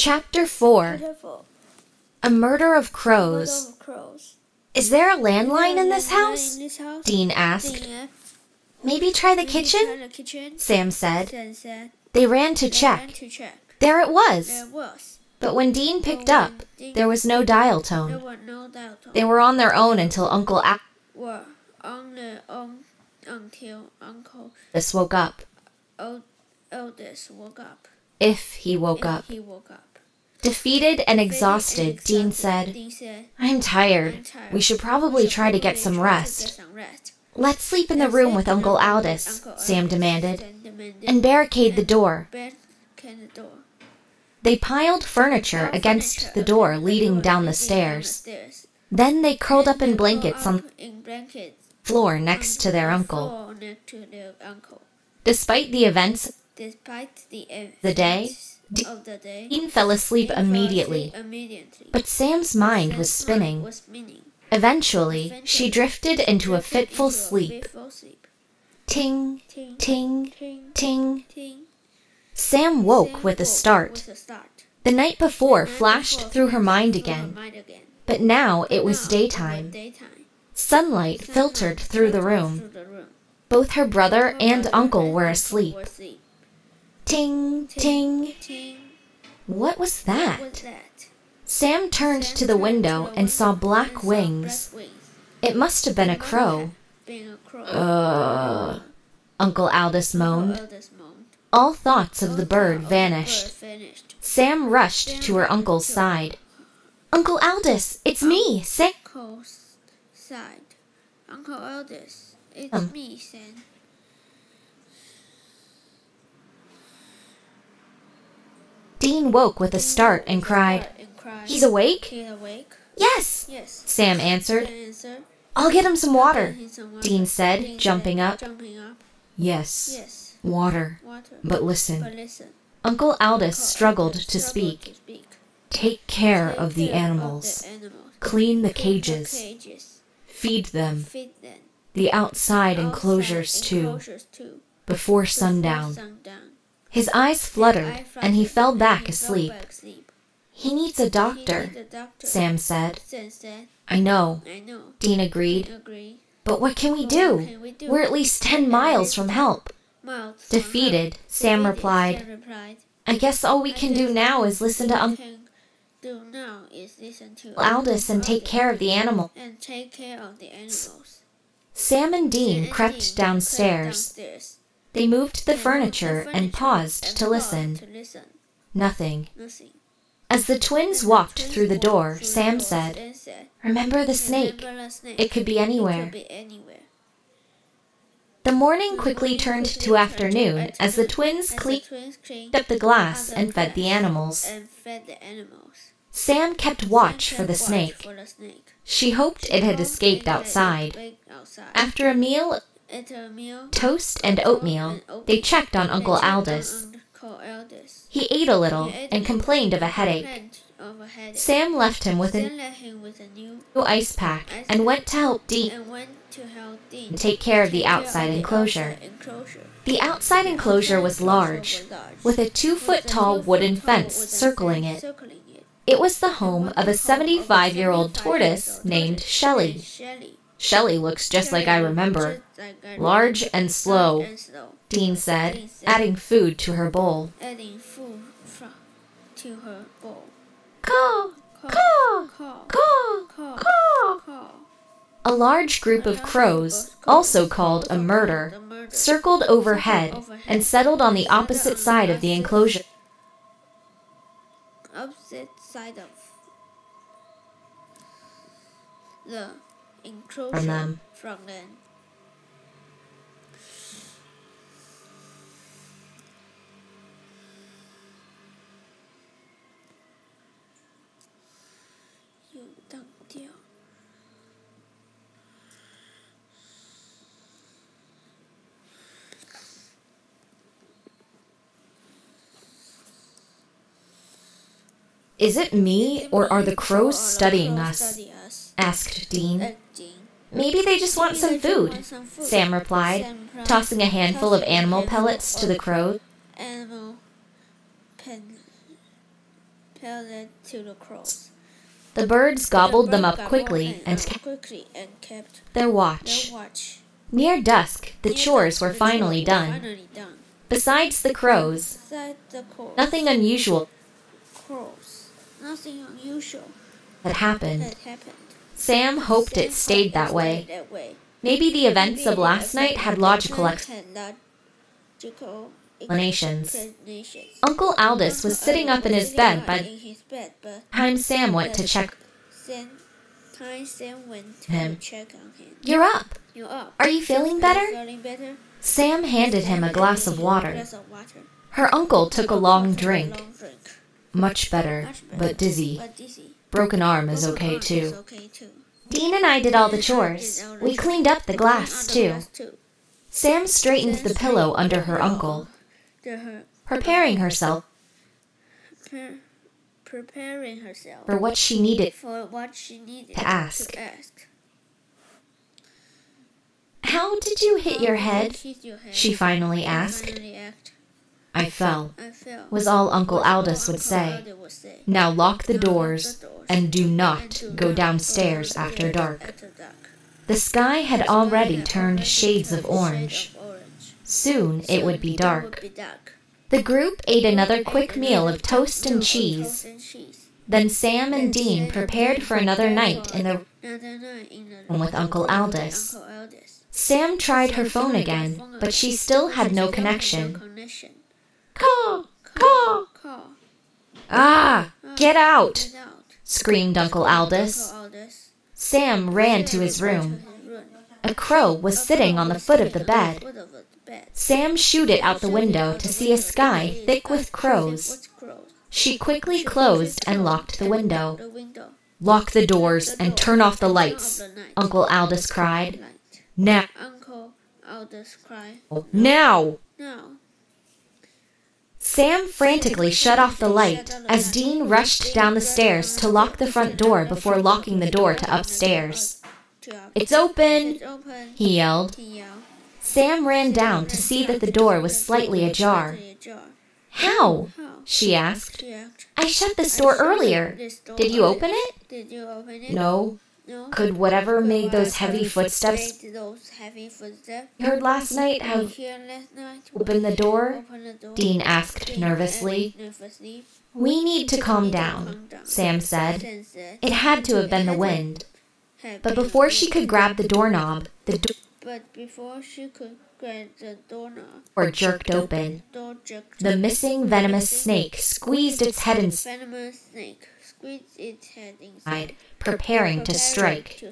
Chapter 4. A Murder of Crows. Is there a landline in this house? Dean asked. Maybe try the kitchen? Sam said. They ran to check. There it was. But when Dean picked up, there was no dial tone. They were on their own until Uncle Aldous woke up. If he woke up. Defeated and exhausted, Dean said, I'm tired. We should probably try to get some rest. Let's sleep in the room with Uncle Aldous, Sam demanded, and barricade the door. They piled furniture against the door leading down the stairs. Then they curled up in blankets on the floor next to their uncle. Despite the events of the day, Dean fell asleep immediately, but Sam's mind was spinning. Eventually, she drifted into a fitful sleep. Ting, ting, ting. Sam woke with a start. The night before flashed through her mind again, but now it was daytime. Sunlight filtered through the room. Both her brother and uncle were asleep. Ting, ting. What was that? Sam turned to the window and saw black wings. It must have been a crow. Uncle Aldous moaned. All thoughts of the bird vanished. Sam rushed to her uncle's side. Uncle Aldous, it's me, Sam. Uncle Aldous, it's me, Sam. Dean woke with a start and cried, He's awake? Yes, Sam answered. I'll get him some water, Dean said, jumping up. Yes, water. But listen. Uncle Aldous struggled to speak. Take care of the animals. Clean the cages. Feed them. The outside enclosures too. Before sundown. His eyes fluttered, and he fell back asleep. He needs a doctor, Sam said. I know, Dean agreed. But what can we do? We're at least 10 miles from help. Defeated, Sam replied. I guess all we can do now is listen to Uncle Aldous and take care of the animals. Sam and Dean crept downstairs. They moved the furniture and paused to listen. Nothing. As the twins walked through the door, Sam said, Remember the snake. It could be anywhere. The morning quickly turned to afternoon as the twins cleaned up the glass and fed the animals. Sam kept watch for the snake. She hoped it had escaped outside. After a meal, toast and oatmeal, they checked on Uncle Aldous. He ate a little and complained of a headache. Sam left him with a new ice pack and went to help Dean take care of the outside enclosure. The outside enclosure was large, with a 2-foot-tall wooden fence circling it. It was the home of a 75-year-old tortoise named Shelley. Shelley looks just like I remember. Large and slow, Dean said, adding food to her bowl. Caw, caw, caw, caw. A large group of crows, also called a murder, circled overhead and settled on the opposite side of the enclosure. Opposite side of the enclosure from them. Is it me, or are the crows studying us? Asked Dean. Maybe they just want some food, Sam replied, tossing a handful of animal pellets to the crows. held it to the crows. The birds gobbled them up quickly and kept their watch. Near dusk, the chores were finally done. Besides the crows, nothing unusual had happened. Sam hoped it stayed that way. Maybe the events of last night had logical explanations. Uncle Aldous was sitting up in his bed by the time Sam went to check him. You're up. Are you feeling better? Sam handed him a glass of water. Her uncle took a long drink. Much better, but dizzy. Broken arm is okay too. Dean and I did all the chores. We cleaned up the glass too. Sam straightened the pillow under her uncle, preparing herself for what she needed to ask. How did you hit your head? She finally asked. I fell, was all Uncle Aldous would say. Now lock the doors and do not go downstairs after dark. The sky had already turned shades of orange. Soon it would be dark. The group ate another quick meal of toast and cheese. Then Sam and Dean prepared for another night in the room with Uncle Aldous. Sam tried her phone again, but she still had no connection. Caw! Caw! Ah! Get out! Screamed Uncle Aldous. Sam ran to his room. A crow was sitting on the foot of the bed. Sam shooed it out the window to see a sky thick with crows. She quickly closed and locked the window. Lock the doors and turn off the lights, Uncle Aldous cried. Now! Now! Sam frantically shut off the light as Dean rushed down the stairs to lock the front door before locking the door to upstairs. It's open, he yelled. Sam ran down to see that the door was slightly ajar. How? She asked. I shut this door earlier. Did you open it? No. Could whatever made those heavy footsteps you heard last night have opened the door? Dean asked nervously. We need to calm down, Sam said. It had to have been the wind. But before she could grab the doorknob, the door jerked open. The missing venomous snake squeezed its head inside, preparing to strike.